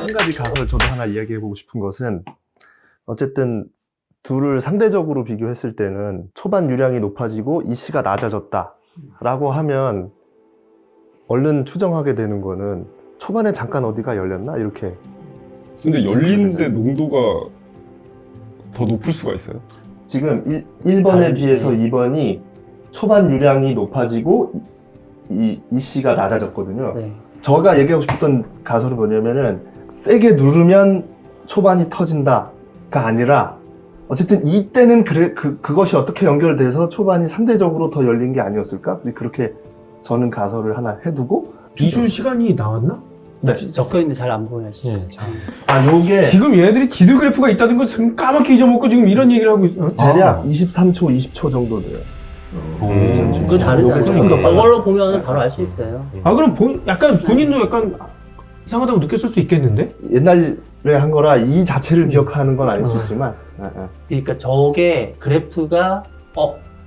한 가지 가설 저도 하나 이야기해보고 싶은 것은 어쨌든 둘을 상대적으로 비교했을 때는 초반 유량이 높아지고 이씨가 낮아졌다 라고 하면 얼른 추정하게 되는 거는 초반에 잠깐 어디가 열렸나? 이렇게. 근데 열리는데 농도가 더 높을 수가 있어요? 지금 1번에 비해서 2번이 초반 유량이 높아지고 이씨가 낮아졌거든요. 네. 제가 얘기하고 싶었던 가설은 뭐냐면은 세게 누르면 초반이 터진다가 아니라 어쨌든 이때는 그것이 어떻게 연결돼서 초반이 상대적으로 더 열린 게 아니었을까? 그렇게 저는 가설을 하나 해두고 비술 시간이 나왔나? 네. 적혀있는데 잘 안 보여요. 네. 요게 지금 얘네들이 지도 그래프가 있다는 걸 지금 까맣게 잊어먹고 지금 이런 얘기를 하고 있어. 대략 23초, 20초 정도 돼요. 그거 다르잖아요. 요게 조금 더 저걸로 보면 바로 알 수 있어요. 아 그럼 약간 본인도 약간 이상하다고 느꼈을 수 있겠는데? 옛날에 한 거라 이 자체를 기억하는 건 아닐 수 있지만 그러니까 저게 그래프가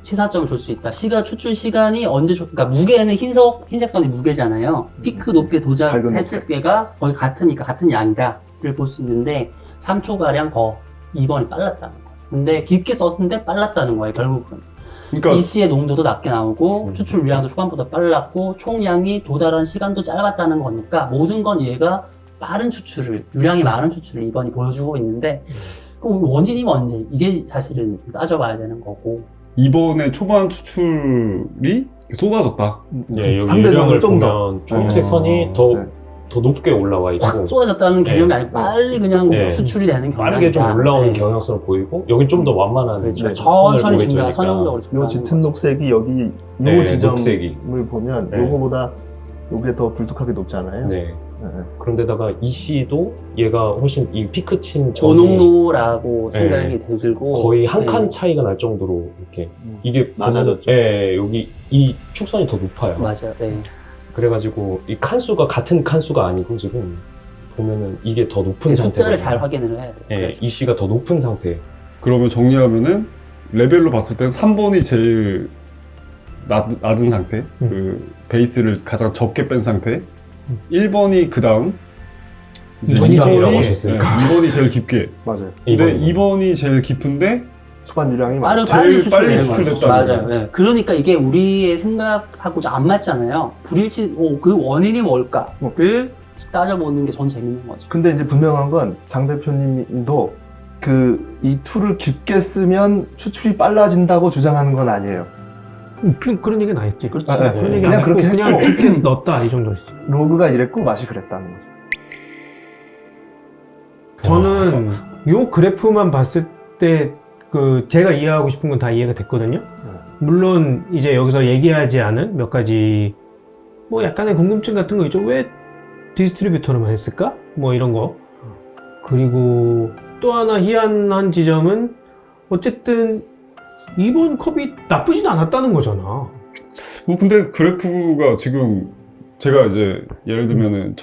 시사점을 줄 수 있다. 추출 시간이 언제 그러니까 무게는 흰색 선이 무게잖아요. 피크 높이에 도달했을 때가 거의 같으니까 같은 양이다를 볼 수 있는데 3초가량 더 2번이 빨랐다는 거예요. 근데 깊게 썼는데 빨랐다는 거예요, 결국은. 그러니까 EC의 농도도 낮게 나오고 추출 유량도 초반보다 빨랐고 총량이 도달한 시간도 짧았다는 거니까 모든 건 얘가 빠른 추출을, 유량이 많은 추출을 2번이 보여주고 있는데 그럼 원인이 뭔지 이게 사실은 좀 따져봐야 되는 거고. 이번에 초반 추출이 쏟아졌다. 예, 여기 상대적으로 유량을 좀 더. 보면 초록색 선이 더 높게 올라와 있고 확 쏟아졌다는 개념이 네. 아니고 빨리 그냥 네. 추출이 되는 경향이다. 빠르게 좀 올라오는 네. 경향성을 보이고 여긴 좀 더 완만한 그렇죠. 선을 천천히 보여주니까. 선형적으로 요 짙은 녹색이 여기 요 네, 지점을 녹색이. 보면 네. 요거보다 요게 더 불뚝하게 높잖아요. 네. 네. 그런데다가 EC도 얘가 훨씬 이 피크 친 점이 고농도라고 네. 생각이 들고 거의 한 칸 네. 차이가 날 정도로 이렇게 이게 낮아졌죠. 예, 여기 이 축선이 더 높아요. 맞아요. 네. 그래가지고 이 칸수가 같은 칸수가 아니고 지금 보면은 이게 더 높은 상태. 숫자를 잘 확인을 해야 돼요. 예, 그래서. EC가 더 높은 상태. 그러면 정리하면은 레벨로 봤을 때는 3번이 제일 낮은 상태, 그 베이스를 가장 적게 뺀 상태. 1번이 그 다음, 이제 전이라고 2번이 하셨으니까. 2번이 제일 깊게. 맞아요. 근데 2번이 제일 깊은데 초반 유량이 많아요. 빨리 제일 빨리 추출되는 거죠. 추출됐다는 맞아요. 네. 그러니까 이게 우리의 생각하고 안 맞잖아요. 불일치, 그 원인이 뭘까를 따져보는 게 전 재밌는 거죠. 근데 이제 분명한 건 장 대표님도 이 툴을 깊게 쓰면 추출이 빨라진다고 주장하는 건 아니에요. 그런 얘기는 안 했지. 그렇지. 네. 그런 얘기 그냥 안 했고 그렇게 그냥 했고. 깊게 넣었다 이 정도였지. 로그가 이랬고 맛이 그랬다는 거죠. 저는 요 그래프만 봤을 때 제가 이해하고 싶은 건 다 이해가 됐거든요. 물론 이제 여기서 얘기하지 않은 몇 가지 뭐 약간의 궁금증 같은 거 있죠. 왜 디스트리뷰터로만 했을까? 뭐 이런 거. 그리고 또 하나 희한한 지점은 어쨌든 이번 컵이 나쁘지도 않았다는 거잖아. 뭐 근데 그래프가 지금 제가 이제 예를 들면은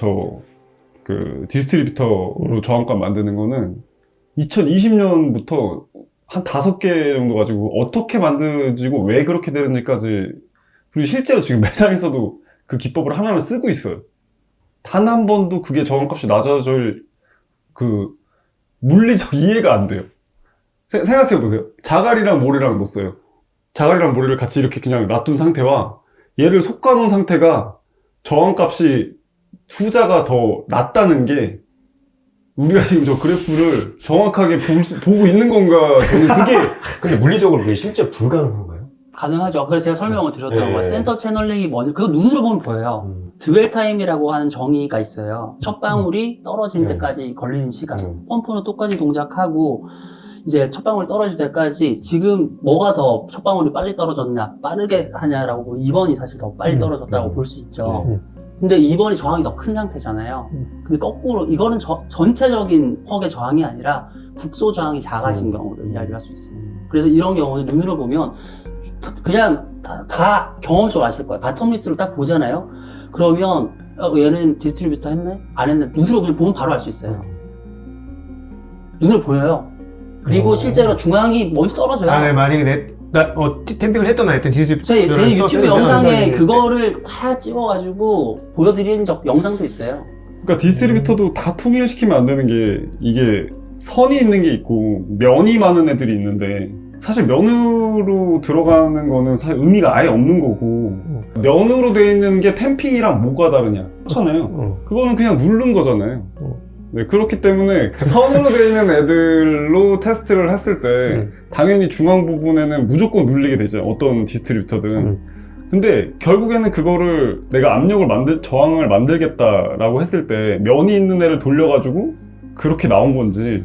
그 디스트리뷰터로 저항값 만드는 거는 2020년부터 한 5개 정도 가지고 어떻게 만들어지고 왜 그렇게 되는지까지, 그리고 실제로 지금 매장에서도 그 기법을 하나를 쓰고 있어요. 단 한 번도 그게 저항값이 낮아질 그 물리적 이해가 안 돼요. 생각해보세요. 자갈이랑 모래랑 넣었어요. 자갈이랑 모래를 같이 이렇게 그냥 놔둔 상태와 얘를 솎아놓은 상태가 저항값이 후자가 더 낮다는 게, 우리가 지금 저 그래프를 정확하게 보고 있는 건가, 저는 그게 근데 물리적으로 그게 실제 불가능한가요? 가능하죠. 그래서 제가 설명을 드렸던 네. 거예요. 센터 채널링이 뭐냐. 그거 눈으로 보면 보여요. 드웰 타임이라고 하는 정의가 있어요. 첫 방울이 떨어질 때까지 걸리는 시간. 펌프는 똑같이 동작하고 이제 첫 방울이 떨어질 때까지 지금 뭐가 더 첫 방울이 빨리 떨어졌냐, 빠르게 하냐라고 2번이 사실 더 빨리 떨어졌다고 볼 수 있죠. 근데 2번이 저항이 더 큰 상태잖아요. 근데 거꾸로 이거는 전체적인 퍽의 저항이 아니라 국소 저항이 작아진 경우를 이야기할 수 있어요. 그래서 이런 경우는 눈으로 보면 그냥 다 경험적으로 아실 거예요. 바텀 리스를 딱 보잖아요. 그러면 얘는 디스트리뷰터 했네? 안 했네? 눈으로 그냥 보면 바로 알 수 있어요. 눈으로 보여요. 그리고 실제로 중앙이 먼저 떨어져요. 네, 만약에 템핑을 했던 안 했던 디스트리뷰터 제 유튜브 영상에 그거를 다 찍어가지고 보여드리는 영상도 있어요. 그러니까 디스트리뷰터도 다 통일시키면 안 되는 게 이게 선이 있는 게 있고 면이 많은 애들이 있는데 사실 면으로 들어가는 거는 사실 의미가 아예 없는 거고 면으로 돼 있는 게 템핑이랑 뭐가 다르냐 그렇잖아요. 그거는 그냥 누른 거잖아요. 네, 그렇기 때문에 선으로 돼 있는 애들로 테스트를 했을 때 당연히 중앙 부분에는 무조건 눌리게 되죠. 어떤 디스트리뷰터든. 근데 결국에는 그거를 내가 저항을 만들겠다라고 했을 때 면이 있는 애를 돌려가지고 그렇게 나온 건지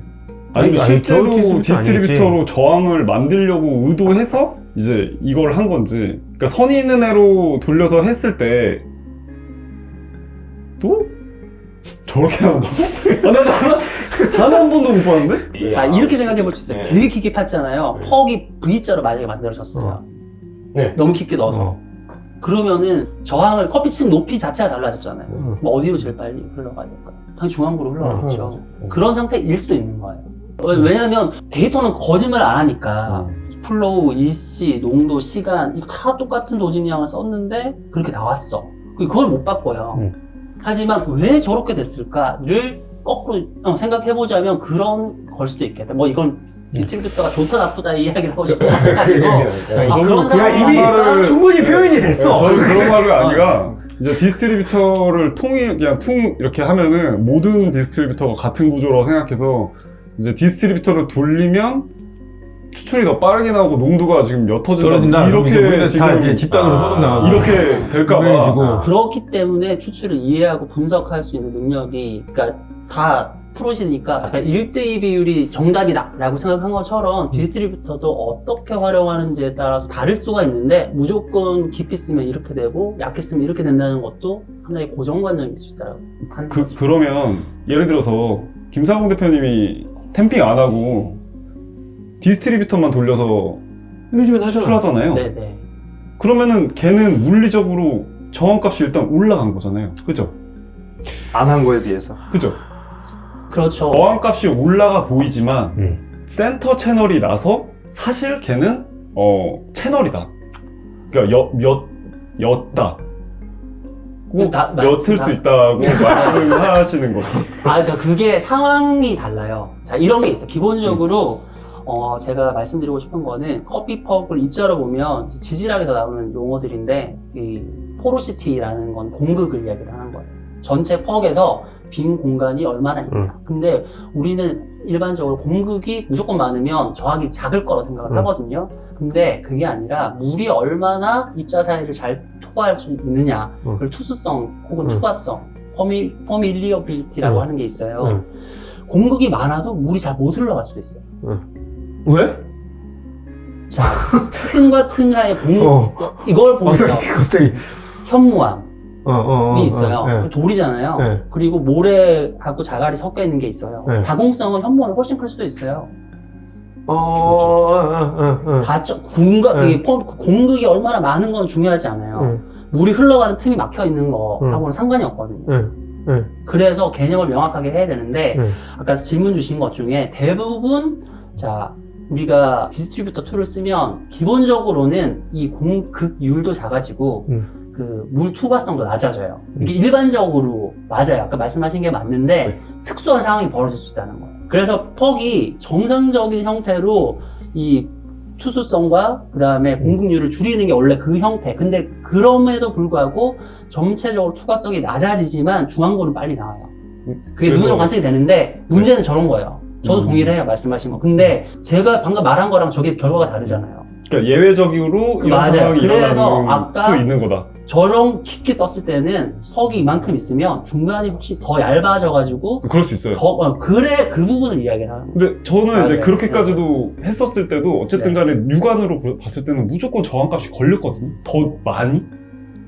아니면 아니, 실제로 디스트리뷰터 디스트리뷰터로 아니지. 저항을 만들려고 의도해서 이제 이걸 한 건지. 그러니까 선이 있는 애로 돌려서 했을 때 또? 저렇게 나온다고? 단 한 번도 못 봤는데? 자, 이렇게 생각해 볼 수 있어요. 네. 되게 깊게 팠잖아요. 퍽이 V자로 만약에 만들어졌어요. 네. 너무 깊게 넣어서. 그러면은 저항을 커피층 높이 자체가 달라졌잖아요. 그럼 어디로 제일 빨리 흘러가야 될까요? 당연히 중앙부로 흘러가겠죠. 그런 상태일 수도 있는 거예요. 왜냐하면 데이터는 거짓말을 안 하니까 플로우, 일시, 농도, 시간 이거 다 똑같은 도집량을 썼는데 그렇게 나왔어. 그걸 못 바꿔요. 하지만 왜 저렇게 됐을까를 거꾸로 생각해보자면 그런 걸 수도 있겠다. 뭐 이건 디스트리뷰터가 좋다 나쁘다 이 이야기를 하고 싶은 건 아니고 저는 그런 그냥 상황이 이미 아닐까? 충분히 표현이 됐어. 저는 그런 말이 아니라 이제 디스트리뷰터를 그냥 이렇게 하면은 모든 디스트리뷰터가 같은 구조라고 생각해서 이제 디스트리뷰터를 돌리면 추출이 더 빠르게 나오고 농도가 지금 옅어진다 떨어진다. 이렇게 다 지금 이제 집단으로 소송당하고 이렇게 될까봐 유명해지고. 그렇기 때문에 추출을 이해하고 분석할 수 있는 능력이 그러니까 다 프로시니까 약간 1대2 비율이 정답이다 라고 생각한 것처럼 디스트리뷰터도 어떻게 활용하는지에 따라서 다를 수가 있는데 무조건 깊이 쓰면 이렇게 되고 얕게 쓰면 이렇게 된다는 것도 하나의 고정관념일 수 있다고 하는 거죠. 그러면 예를 들어서 김상훈 대표님이 템핑 안 하고 디스트리뷰터만 돌려서 요즘엔 하잖아. 추출하잖아요. 네네. 그러면은 걔는 물리적으로 저항값이 일단 올라간 거잖아요. 그죠? 안 한 거에 비해서. 그죠? 그렇죠. 저항값이 올라가 보이지만 센터 채널이 나서 사실 걔는 채널이다. 그러니까 옅다. 꼭 옅을 수 있다고 말씀하시는 거죠. 그러니까 그게 상황이 달라요. 자, 이런 게 있어요. 기본적으로 제가 말씀드리고 싶은 거는 커피퍽을 입자로 보면 지질학에서 나오는 용어들인데 이 포로시티라는 건 공극을 이야기를 하는 거예요. 전체 퍽에서 빈 공간이 얼마나 있냐. 근데 우리는 일반적으로 공극이 무조건 많으면 저항이 작을 거라고 생각을 하거든요. 근데 그게 아니라 물이 얼마나 입자 사이를 잘 통과할 수 있느냐. 그걸 투수성 혹은 추가성, 퍼밀리어빌리티라고 하는 게 있어요. 공극이 많아도 물이 잘 못 흘러갈 수도 있어요. 왜? 자, 틈과 틈 사이에 이걸 보면 갑자기. 현무암이 있어요. 네. 돌이잖아요. 네. 그리고 모래하고 자갈이 섞여 있는 게 있어요. 네. 다공성은 현무암이 훨씬 클 수도 있어요. 네. 이게 공극이 얼마나 많은 건 중요하지 않아요. 물이 흘러가는 틈이 막혀 있는 거하고는 상관이 없거든요. 그래서 개념을 명확하게 해야 되는데 아까 질문 주신 것 중에 대부분 자 우리가 디스트리뷰터 툴을 쓰면 기본적으로는 이 공극율도 작아지고 그 물 투과성도 낮아져요. 이게 일반적으로 맞아요. 아까 말씀하신 게 맞는데 특수한 상황이 벌어질 수 있다는 거예요. 그래서 퍽이 정상적인 형태로 이 투수성과 그 다음에 공극률을 줄이는 게 원래 그 형태. 근데 그럼에도 불구하고 전체적으로 투과성이 낮아지지만 중앙부는 빨리 나와요. 그게 눈으로 관측이 되는데 문제는 저런 거예요. 저도 동의를 해요, 말씀하신 거. 근데 제가 방금 말한 거랑 저게 결과가 다르잖아요. 그러니까 예외적으로 이런 맞아요. 상황이 그래서 일어나는 아까 수 있는 거다. 저런 깊게 썼을 때는 퍽이 이만큼 있으면 중간이 혹시 더 얇아져가지고 그럴 수 있어요. 그래 그 부분을 이야기를 하는 거예요. 근데 저는 이제 맞아요. 그렇게까지도 했었을 때도 어쨌든 간에 육안으로 봤을 때는 무조건 저항값이 걸렸거든요. 더 많이?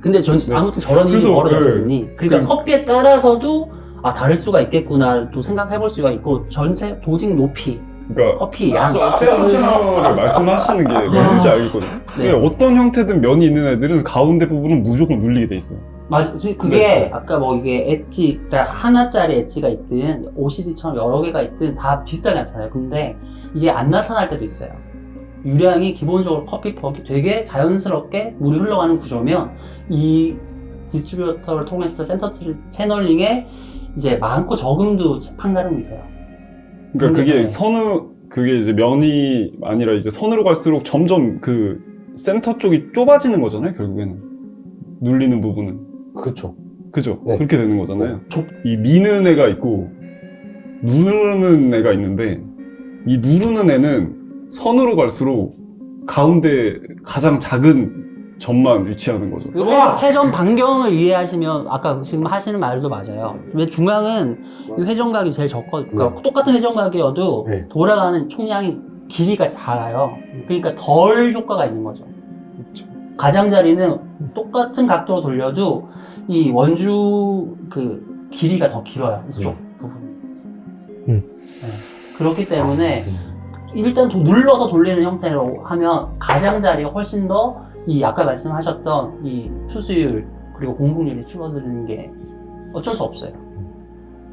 근데 아무튼 저런 일이 그래서, 벌어졌으니 그러니까 커피에 따라서도 다를 수가 있겠구나 또 생각해볼 수가 있고 전체 도직 높이 그러니까 커피 양 센터 채널을 말씀하시는 게 뭔지 알겠거든요. 네. 어떤 형태든 면이 있는 애들은 가운데 부분은 무조건 눌리게 돼 있어요. 맞아. 그게 아까 뭐 이게 엣지, 그러니까 하나짜리 엣지가 있든 OCD처럼 여러 개가 있든 다 비슷하게 나타나요. 근데 이게 안 나타날 때도 있어요. 유량이 기본적으로 커피퍽이 되게 자연스럽게 물이 흘러가는 구조면 이 디스트리뷰터를 통해서 센터 채널링에 이제 많고 적음도 판가름이 돼요. 그러니까 근데, 그게 이제 면이 아니라 이제 선으로 갈수록 점점 그 센터 쪽이 좁아지는 거잖아요, 결국에는. 눌리는 부분은. 그렇죠. 그죠? 네. 그렇게 되는 거잖아요. 이 미는 애가 있고, 누르는 애가 있는데, 이 누르는 애는 선으로 갈수록 가운데 가장 작은 점만 위치하는 거죠. 그 회전 반경을 이해하시면 아까 지금 하시는 말도 맞아요. 왜 중앙은 이 회전각이 제일 적거든요. 그러니까 똑같은 회전각이어도 네. 돌아가는 총량이 길이가 작아요. 그러니까 덜 효과가 있는 거죠. 가장자리는 똑같은 각도로 돌려도 이 원주 그 길이가 더 길어요. 이쪽 부분이. 네. 그렇기 때문에 일단 눌러서 돌리는 형태로 하면 가장자리가 훨씬 더 이 아까 말씀하셨던 이 투수율 그리고 공격률이 줄어드는 게 어쩔 수 없어요.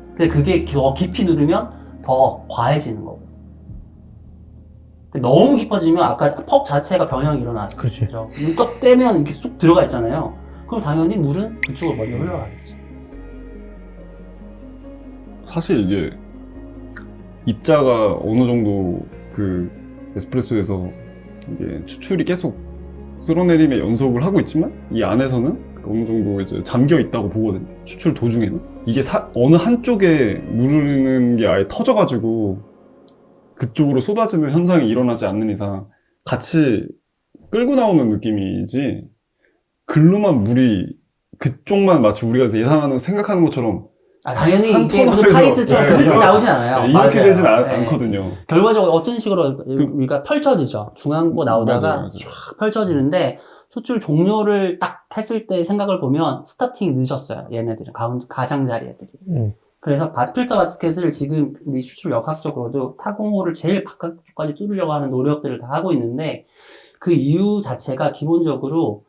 근데 그게 더 깊이 누르면 더 과해지는 거고. 너무 깊어지면 아까 퍽 자체가 변형이 일어나죠. 그렇지. 눈떡 떼면 이렇게 쑥 들어가 있잖아요. 그럼 당연히 물은 그쪽으로 먼저 흘러가겠죠. 사실 이게 입자가 어느 정도 그 에스프레소에서 이게 추출이 계속 쓸어내림의 연속을 하고 있지만 이 안에서는 어느 정도 이제 잠겨 있다고 보거든요. 추출 도중에는 이게 어느 한쪽에 누르는 게 아예 터져가지고 그쪽으로 쏟아지는 현상이 일어나지 않는 이상 같이 끌고 나오는 느낌이지 글로만 물이 그쪽만 마치 우리가 예상하는 생각하는 것처럼 당연히 한 이게 무슨 터널에서 파이트처럼 그렇게 나오진 않아요. 이렇게 맞아요. 되진 네. 않거든요. 결과적으로 어떤 식으로 우리가 펼쳐지죠. 중앙고 나오다가 맞아요. 쫙 펼쳐지는데 수출 종료를 딱 했을 때 생각을 보면 스타팅이 늦었어요. 얘네들은 가장자리 애들이. 그래서 필터 바스켓을 지금 우리 수출 역학적으로도 타공호를 제일 바깥쪽까지 뚫으려고 하는 노력들을 다 하고 있는데 그 이유 자체가 기본적으로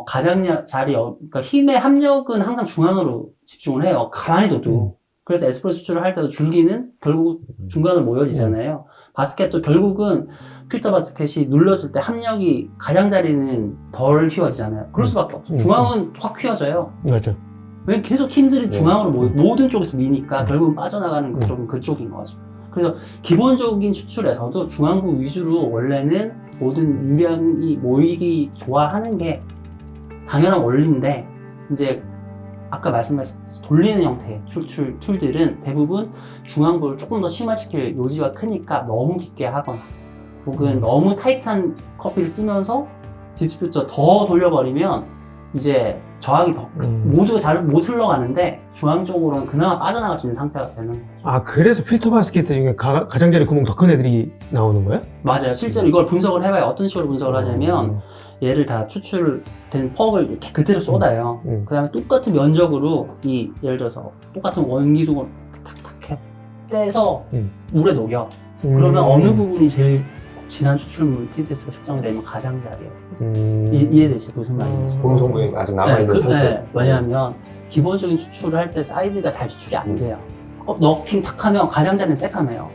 가장자리, 그러니까 힘의 합력은 항상 중앙으로 집중을 해요. 가만히 둬도. 그래서 에스프레소 수출을 할 때도 줄기는 결국 중간으로 모여지잖아요. 바스켓도 결국은 필터 바스켓이 눌렀을 때 합력이 가장자리는 덜 휘어지잖아요. 그럴 수밖에 없어요. 중앙은 확 휘어져요. 맞아. 왜 계속 힘들이 중앙으로 모든 쪽에서 미니까 결국은 빠져나가는 그쪽은 그쪽인 거죠. 그래서 기본적인 수출에서도 중앙부 위주로 원래는 모든 유량이 모이기 좋아하는 게 당연한 원리인데 이제 아까 말씀하신 돌리는 형태의 수출 툴들은 대부분 중앙부를 조금 더 심화시킬 요지가 크니까 너무 깊게 하거나 혹은 너무 타이트한 커피를 쓰면서 디스트리뷰터 더 돌려버리면 이제 저항이 더 모두가 잘 못 흘러가는데 중앙 쪽으로는 그나마 빠져나갈 수 있는 상태가 되는 거예요. 아, 그래서 필터 바스켓 중에 가장자리 구멍 더 큰 애들이 나오는 거야? 맞아요. 실제로 이걸 분석을 해봐요. 어떤 식으로 분석을 하냐면 얘를 다 추출된 퍽을 이렇게 그대로 쏟아요. 그 다음에 똑같은 면적으로 예를 들어서 똑같은 원기둥을 탁탁 떼서 물에 녹여. 그러면 어느 부분이 제일 진한 추출물 TDS가 측정이 되면 가장자리예요. 이해되시 무슨 말인지? 고무성분이 아직 남아있는 상태. 네, 왜냐하면 기본적인 추출을 할 때 사이드가 잘 추출이 안 돼요. 넣긴 탁 하면 가장자리는 새까매요.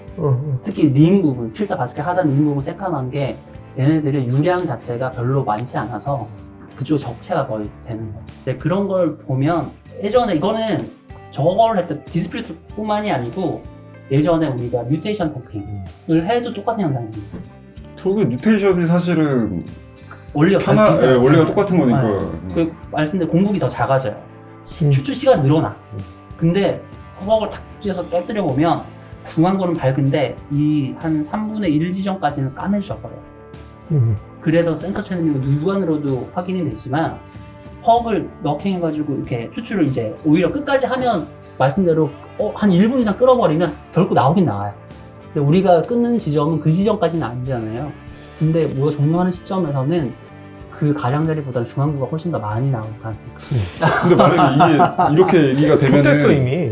특히 림 부분, 필터 바스켓 하단 림 부분 새까만 게 얘네들의 유량 자체가 별로 많지 않아서 그쪽 적체가 거의 되는 거예요. 근데 그런 걸 보면 예전에 이거는 저거를 할 때 디스플레이뿐만이 아니고 예전에 우리가 뮤테이션 탱킹을 해도 똑같은 현상입니다. 그게 뉴테이션이 사실은 원리가 비슷해요. 원리가 똑같은 거니까. 그 말씀대로 공급이 더 작아져요. 추출 시간이 늘어나. 근데 허벅을 탁 쥐어서 깨뜨려 보면 중앙부는 밝은데 이 한 3분의 1 지점까지는 까매져 버려요. 그래서 센터 채널링은 육안으로도 확인이 되지만 허벅을 너킹해가지고 이렇게 추출을 이제 오히려 끝까지 하면 말씀대로 한 1분 이상 끌어버리면 결국 나오긴 나와요. 근데 우리가 끊는 지점은 그 지점까지는 아니잖아요. 근데 우리가 종료하는 시점에서는 그 가장자리보다는 중앙부가 훨씬 더 많이 나올 가능성이 커요. 근데 만약에 이게 이렇게 얘기가 좋댔어 되면은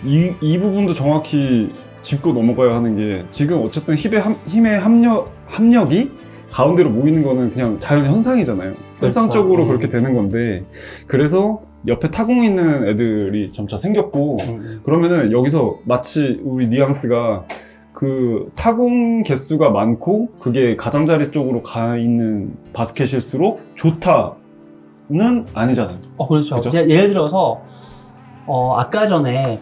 이미. 이 부분도 정확히 짚고 넘어가야 하는 게 지금 어쨌든 힘의 합력이 가운데로 모이는 거는 그냥 자연 현상이잖아요. 현상적으로 그렇게 되는 건데 그래서 옆에 타공 있는 애들이 점차 생겼고 그러면은 여기서 마치 우리 뉘앙스가 그 타공 개수가 많고 그게 가장자리 쪽으로 가 있는 바스켓일수록 좋다는 아니잖아요. 그렇죠. 그죠? 예를 들어서 아까 전에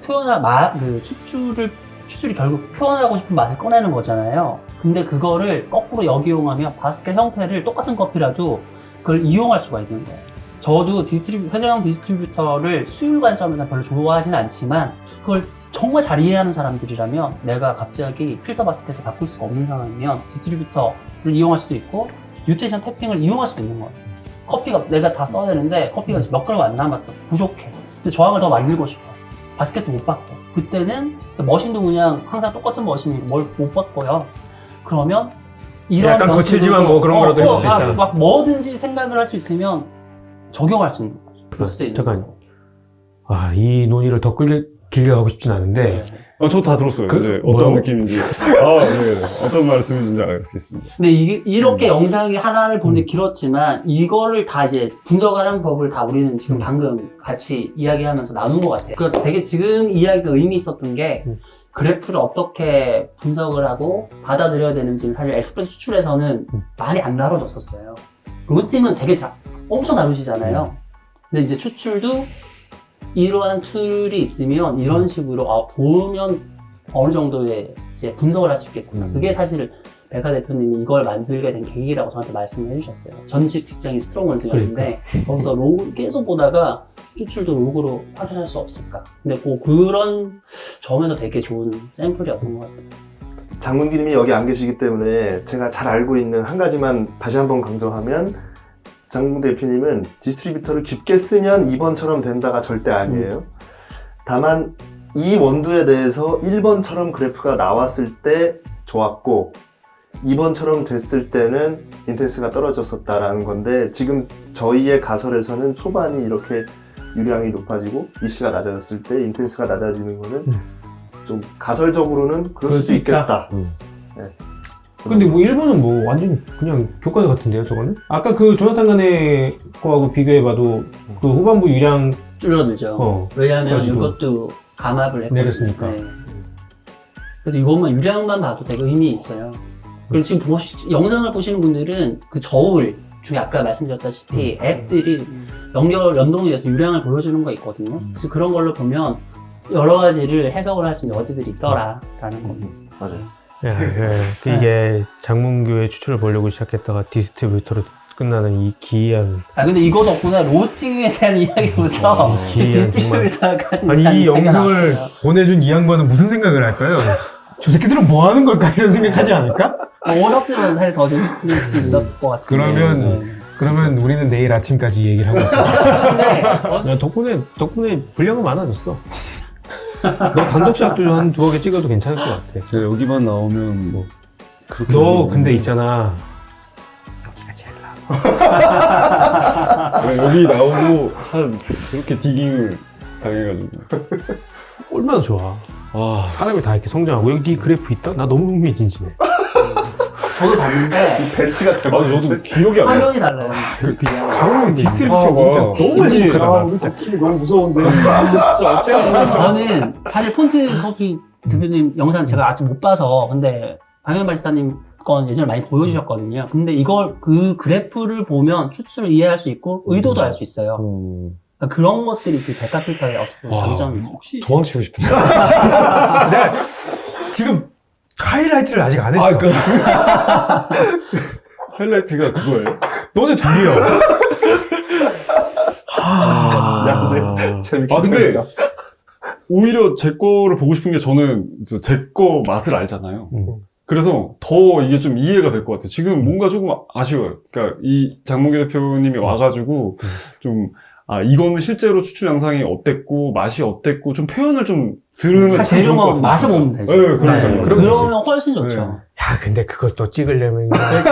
추출이 결국 표현하고 싶은 맛을 꺼내는 거잖아요. 근데 그거를 거꾸로 역이용하면 바스켓 형태를 똑같은 커피라도 그걸 이용할 수가 있는 거예요. 저도 회전형 디스트리뷰터를 수율 관점에서 별로 좋아하진 않지만 그걸 정말 잘 이해하는 사람들이라면 내가 갑자기 필터 바스켓을 바꿀 수가 없는 상황이면 디스트리뷰터를 이용할 수도 있고 뉴테이션 탭핑을 이용할 수도 있는 거예요. 커피가 내가 다 써야 되는데 커피가 지금 몇 그릇 안 남았어. 부족해. 근데 저항을 더 만들고 싶어. 바스켓도 못 바꿔. 그때는 머신도 그냥 항상 똑같은 머신이 뭘 못 바꿔요. 그러면 이런 약간 거칠지만 뭐 그런 거라도 해볼 수 있다. 막 뭐든지 생각을 할 수 있으면 적용할 수 있는 거죠. 그럴 수도 있는 잠깐. 거고. 이 논의를 더 길게 가고 싶진 않은데 저도 다 들었어요. 그- 이제 뭐라고? 어떤 느낌인지. 네네. 어떤 말씀인지 알 수 있습니다. 근데 이렇게 영상이 하나를 보는데 길었지만 이거를 다 이제 분석하는 법을 다 우리는 지금 방금 같이 이야기하면서 나눈 것 같아요. 그래서 되게 지금 이야기가 의미 있었던 게 그래프를 어떻게 분석을 하고 받아들여야 되는지는 사실 에스프레소 추출에서는 많이 안 다뤄졌었어요. 로스팅은 되게 엄청 다루시잖아요. 근데 이제 추출도 이러한 툴이 있으면 이런 식으로 보면 어느 정도의 이제 분석을 할 수 있겠구나. 그게 사실 백하 대표님이 이걸 만들게 된 계기라고 저한테 말씀을 해주셨어요. 전직 직장이 스트롱월드였는데 거기서 로그 계속 보다가 추출도 로그로 확인할 수 없을까. 근데 그런 점에서 되게 좋은 샘플이었던 것 같아요. 장문기님이 여기 안 계시기 때문에 제가 잘 알고 있는 한 가지만 다시 한번 강조하면 장문 대표님은 디스트리뷰터를 깊게 쓰면 2번처럼 된다가 절대 아니에요. 다만 이 원두에 대해서 1번처럼 그래프가 나왔을 때 좋았고 2번처럼 됐을 때는 인텐스가 떨어졌었다라는 건데 지금 저희의 가설에서는 초반이 이렇게 유량이 높아지고 EC가 낮아졌을 때 인텐스가 낮아지는 거는 좀 가설적으로는 그럴 수도 있겠다. 네. 근데 뭐 일본은 뭐 완전 그냥 교과서 같은데요, 저거는? 아까 그 조나탄 간의 거하고 비교해봐도 그 후반부 유량 줄어들죠. 왜냐하면 그래가지고 이것도 감압을 했거든요. 내렸으니까. 네. 그래서 이것만 유량만 봐도 되게 의미 있어요. 그리고 지금 영상을 보시는 분들은 그 저울 중에 아까 말씀드렸다시피 앱들이 연동이 돼서 유량을 보여주는 거 있거든요. 그래서 그런 걸로 보면 여러 가지를 해석을 할 수 있는 여지들이 있더라라는 겁니다. 맞아요. 이게 장문교의 추출을 보려고 시작했다가 디스트리뷰터로 끝나는 이 기이한 근데 이거 덕분에 로스팅에 대한 이야기부터 기이한 디스트리뷰터까지 아니 이 영상을 보내준 이 양반은 무슨 생각을 할까요? 저 새끼들은 뭐 하는 걸까? 이런 생각하지 않을까? 오셨으면 사실 더 재밌을 수 있었을 것 같은데. 그러면 우리는 내일 아침까지 이 얘기를 하고 있어. 네. 덕분에 분량은 많아졌어. 너 단독샷도 한 2개 찍어도 괜찮을 것 같아. 제가 여기만 나오면 뭐 그렇게 너 근데 있잖아. 여기가 제일 나아. 여기 나오고 한 그렇게 디깅을 당해가지고 얼마나 좋아. 사람이 다 이렇게 성장하고 여기 그래프 있다? 나 너무 흥미진진해. 저도 봤는데 배치가 저도 기억이 안 나요. 화면이 달라요. 디스트리뷰터가 너무 진짜 너무 무서운데. 저는 사실 폰트 커피 대표님 영상 제가 아직 못 봐서 근데 방현 발사님 건 예전에 많이 보여주셨거든요. 근데 이걸 그 그래프를 보면 추출을 이해할 수 있고 의도도 알 수 있어요. 그러니까 그런 것들이 그 백화 필터의 어떤 장점이에요. 혹시 도망치고 싶은데. 내가 지금 하이라이트를 아직 안 했어. 하이라이트가 그거예요? 너네 둘이요. 야, 근데 재밌게 근데 재밌다. 오히려 제 거를 보고 싶은 게 저는 제 거 맛을 알잖아요. 그래서 더 이게 좀 이해가 될 것 같아요. 지금 뭔가 조금 아쉬워요. 그러니까 이 장문기 대표님이 와가지고 좀 이거는 실제로 추출 양상이 어땠고 맛이 어땠고 좀 표현을 좀 들으면 참 좋을 것 재료만 같습니다. 마셔보면 되죠. 네, 그러니까요. 그러면 훨씬 좋죠. 네. 야, 근데 그걸 또 찍으려면. 그래서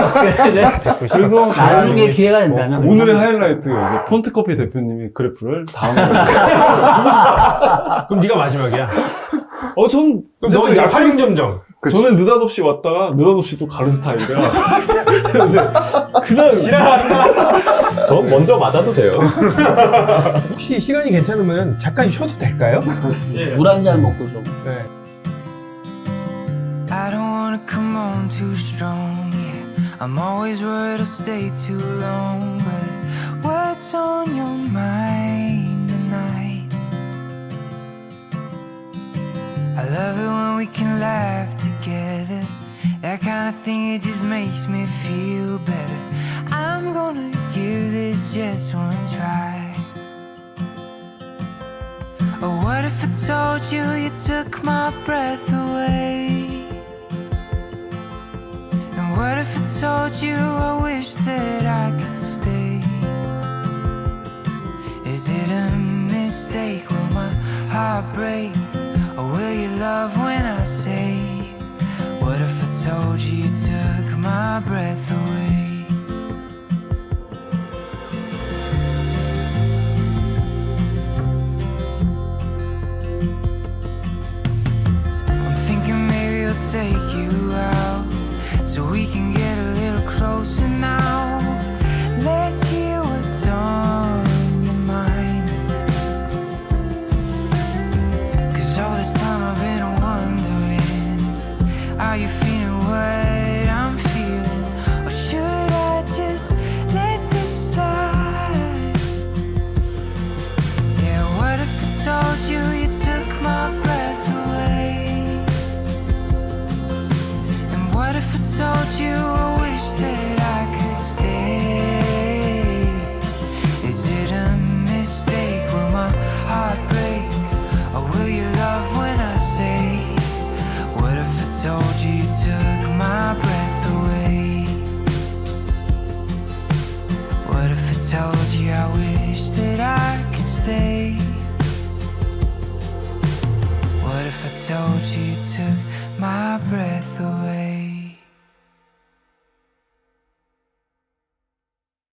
나중에 기회가 된다면 오늘의 하이라이트 이제 폰트 커피 대표님이 그래프를 다음으로 그럼 네가 마지막이야. 전 이제 너 또 이제 약간 활용점정. 저는 느닷없이 왔다가 느닷없이 또 가는 스타일이라 이제 그날 저 먼저 맞아도 돼요. 혹시 시간이 괜찮으면 잠깐 쉬어도 될까요? 물 한 잔 먹고 좀. 네. I don't wanna come on too strong, yeah. I'm always worried I'll stay too long, but what's on your mind tonight? I love it when we can laugh together. That kind of thing, it just makes me feel better. I'm gonna give this just one try. Or what if I told you you took my breath away? And what if I told you I wish that I could stay? Is it a mistake? Will my heart break? Or will you love when I say, what if I told you you took my breath away? I'm thinking maybe I'll take you out so we can get a little closer now. Let's hear what's on your mind. 'Cause all this time I've been wondering, are you feeling what I'm feeling? Or should I just let this slide? Yeah, what if I told you you took my breath away? And what if I told you I wish that I could stay? Is it a mistake? Will my heart break? Or will you love when I say, what if I told you you took my breath away? What if I told you I wish that I could stay? What if I told you you took